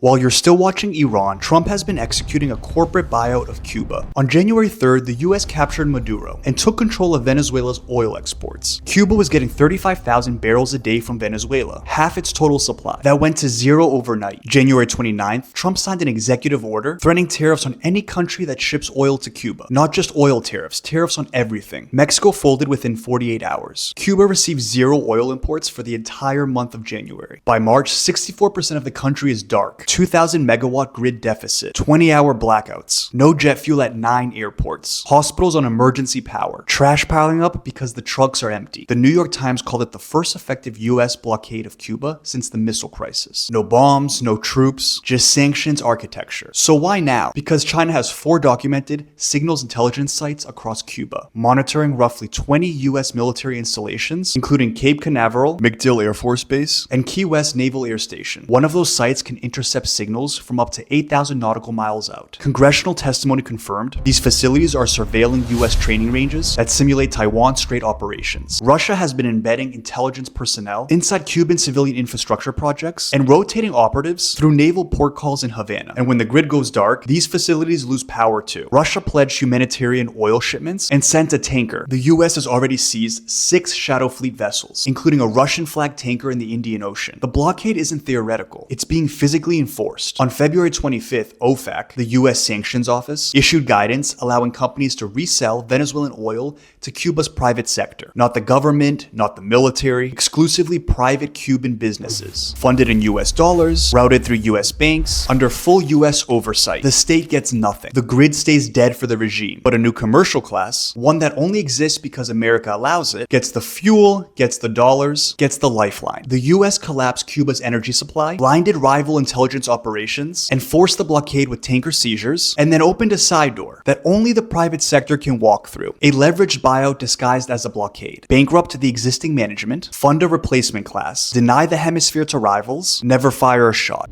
While you're still watching Iran, Trump has been executing a corporate buyout of Cuba. On January 3rd, the US captured Maduro and took control of Venezuela's oil exports. Cuba was getting 35,000 barrels a day from Venezuela, half its total supply. That went to zero overnight. January 29th, Trump signed an executive order threatening tariffs on any country that ships oil to Cuba. Not just oil tariffs, tariffs on everything. Mexico folded within 48 hours. Cuba received zero oil imports for the entire month of January. By March, 64% of the country is dark. 2,000 megawatt grid deficit, 20-hour blackouts, no jet fuel at 9 airports, hospitals on emergency power, trash piling up because the trucks are empty. The New York Times called it the first effective US blockade of Cuba since the missile crisis. No bombs, no troops, just sanctions architecture. So why now? Because China has 4 documented signals intelligence sites across Cuba, monitoring roughly 20 US military installations, including Cape Canaveral, MacDill Air Force Base, and Key West Naval Air Station. One of those sites can intercept signals from up to 8,000 nautical miles out. Congressional testimony confirmed these facilities are surveilling US training ranges that simulate Taiwan Strait operations. Russia has been embedding intelligence personnel inside Cuban civilian infrastructure projects and rotating operatives through naval port calls in Havana. And when the grid goes dark, these facilities lose power too. Russia pledged humanitarian oil shipments and sent a tanker. The US has already seized 6 Shadow Fleet vessels, including a Russian-flagged tanker in the Indian Ocean. The blockade isn't theoretical. It's being physically enforced. On February 25th, OFAC, the US Sanctions Office, issued guidance allowing companies to resell Venezuelan oil to Cuba's private sector. Not the government, not the military, exclusively private Cuban businesses. Funded in US dollars, routed through US banks, under full US oversight. The state gets nothing. The grid stays dead for the regime. But a new commercial class, one that only exists because America allows it, gets the fuel, gets the dollars, gets the lifeline. The US collapsed Cuba's energy supply, blinded rival intelligence operations, and forced the blockade with tanker seizures, and then opened a side door that only the private sector can walk through. A leveraged buyout disguised as a blockade. Bankrupt the existing management, fund a replacement class, deny the hemisphere to rivals, never fire a shot.